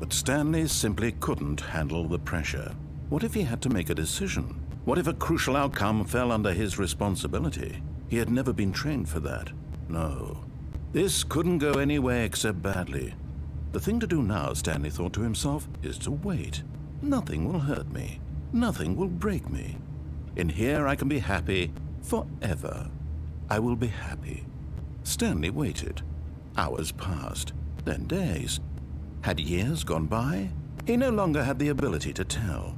But Stanley simply couldn't handle the pressure. What if he had to make a decision? What if a crucial outcome fell under his responsibility? He had never been trained for that. No. This couldn't go any way except badly. The thing to do now, Stanley thought to himself, is to wait. Nothing will hurt me. Nothing will break me. In here I can be happy forever. I will be happy. Stanley waited. Hours passed, then days. Had years gone by? He no longer had the ability to tell.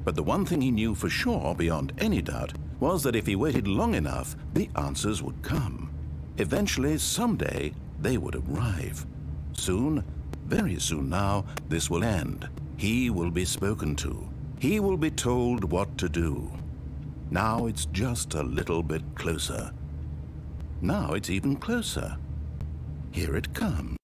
But the one thing he knew for sure, beyond any doubt, was that if he waited long enough, the answers would come. Eventually, someday, they would arrive. Soon, very soon now, this will end. He will be spoken to. He will be told what to do. Now it's just a little bit closer. Now it's even closer. Here it comes.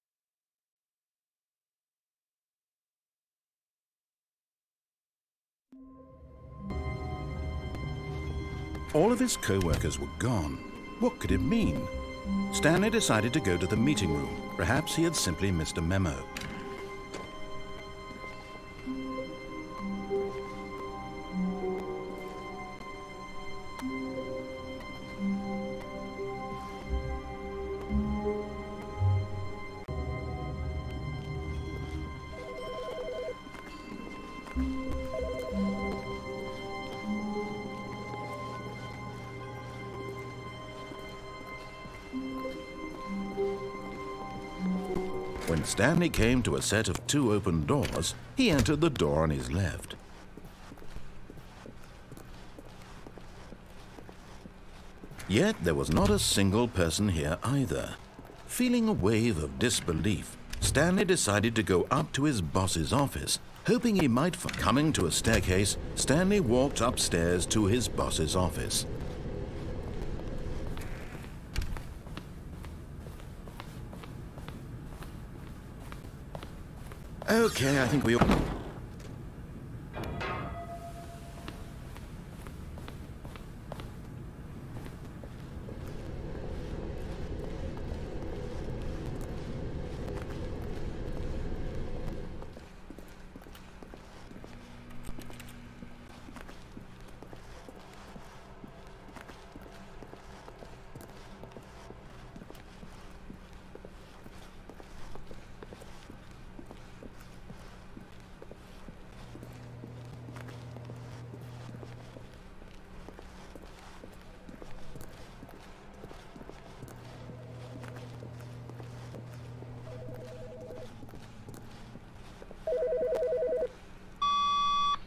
All of his co-workers were gone. What could it mean? Stanley decided to go to the meeting room. Perhaps he had simply missed a memo. When Stanley came to a set of 2 open doors, he entered the door on his left. Yet there was not a single person here either. Feeling a wave of disbelief, Stanley decided to go up to his boss's office, hoping he might find. Coming to a staircase, Stanley walked upstairs to his boss's office. Okay, I think we all...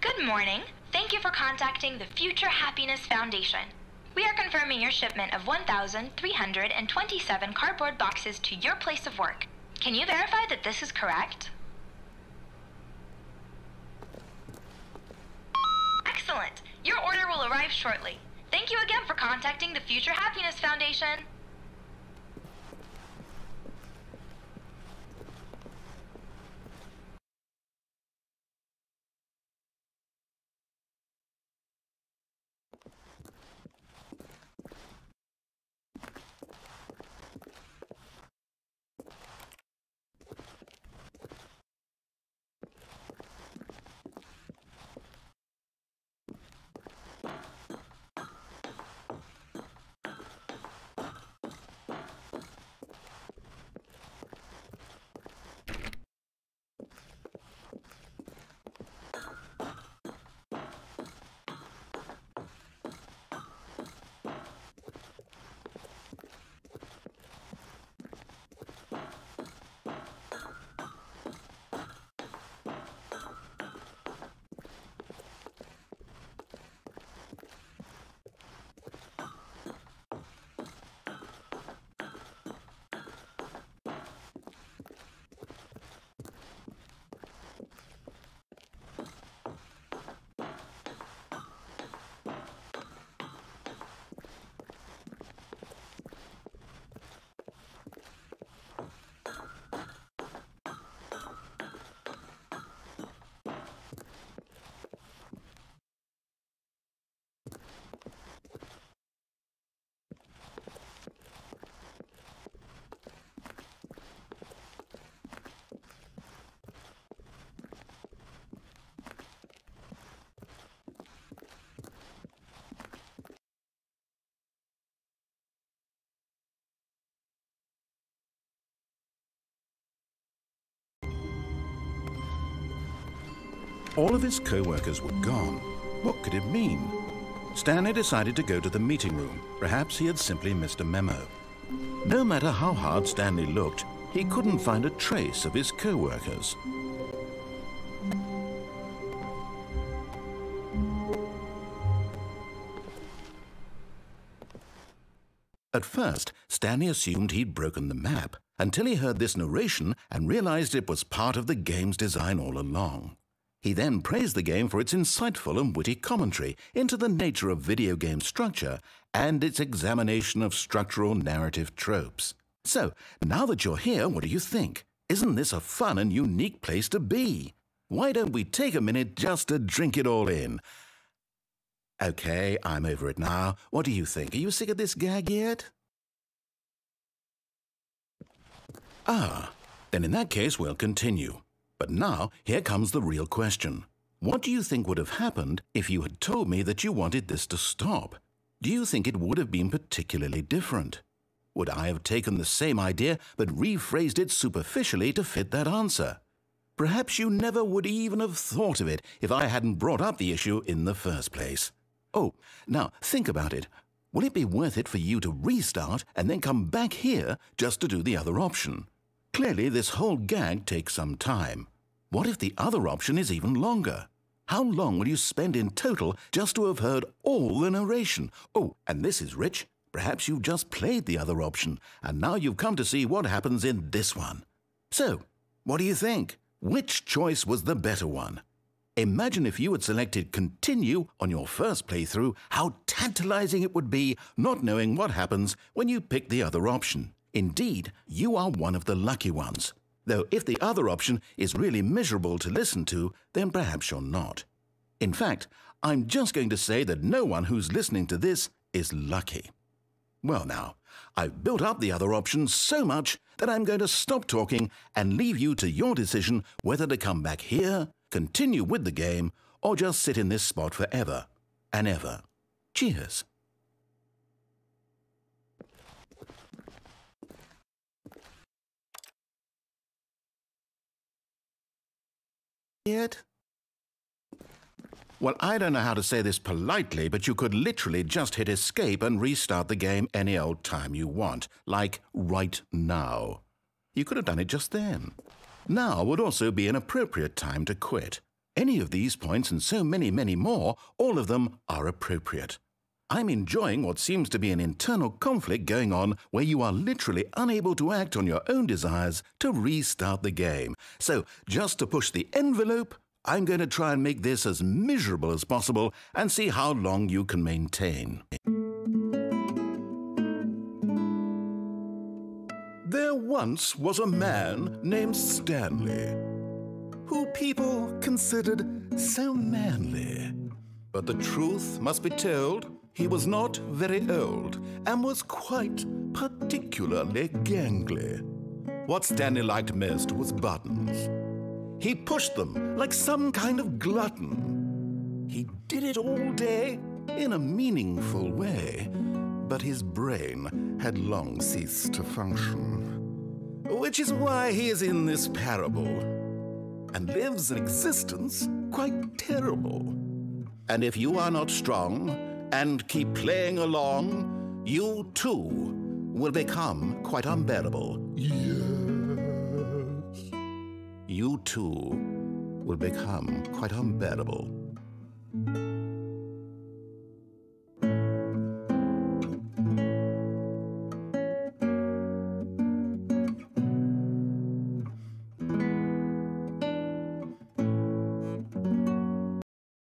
Good morning. Thank you for contacting the Future Happiness Foundation. We are confirming your shipment of 1,327 cardboard boxes to your place of work. Can you verify that this is correct? Excellent. Your order will arrive shortly. Thank you again for contacting the Future Happiness Foundation. All of his co-workers were gone. What could it mean? Stanley decided to go to the meeting room. Perhaps he had simply missed a memo. No matter how hard Stanley looked, he couldn't find a trace of his co-workers. At first, Stanley assumed he'd broken the map, until he heard this narration and realized it was part of the game's design all along. He then praised the game for its insightful and witty commentary into the nature of video game structure and its examination of structural narrative tropes. So, now that you're here, what do you think? Isn't this a fun and unique place to be? Why don't we take a minute just to drink it all in? Okay, I'm over it now. What do you think? Are you sick of this gag yet? Ah, then in that case we'll continue. But now, here comes the real question. What do you think would have happened if you had told me that you wanted this to stop? Do you think it would have been particularly different? Would I have taken the same idea but rephrased it superficially to fit that answer? Perhaps you never would even have thought of it if I hadn't brought up the issue in the first place. Oh, now think about it. Will it be worth it for you to restart and then come back here just to do the other option? Clearly, this whole gag takes some time. What if the other option is even longer? How long will you spend in total just to have heard all the narration? Oh, and this is rich. Perhaps you've just played the other option, and now you've come to see what happens in this one. So, what do you think? Which choice was the better one? Imagine if you had selected Continue on your first playthrough, how tantalizing it would be not knowing what happens when you pick the other option. Indeed, you are one of the lucky ones. Though if the other option is really miserable to listen to, then perhaps you're not. In fact, I'm just going to say that no one who's listening to this is lucky. Well now, I've built up the other option so much that I'm going to stop talking and leave you to your decision whether to come back here, continue with the game, or just sit in this spot forever and ever. Cheers. Yet? Well, I don't know how to say this politely, but you could literally just hit escape and restart the game any old time you want, like right now. You could have done it just then. Now would also be an appropriate time to quit. Any of these points and so many, many more, all of them are appropriate. I'm enjoying what seems to be an internal conflict going on where you are literally unable to act on your own desires to restart the game. So, just to push the envelope, I'm going to try and make this as miserable as possible and see how long you can maintain. There once was a man named Stanley, who people considered so manly. But the truth must be told, he was not very old and was quite particularly gangly. What Stanley liked most was buttons. He pushed them like some kind of glutton. He did it all day in a meaningful way, but his brain had long ceased to function. Which is why he is in this parable and lives an existence quite terrible. And if you are not strong and keep playing along, you too will become quite unbearable. Yes. You too will become quite unbearable.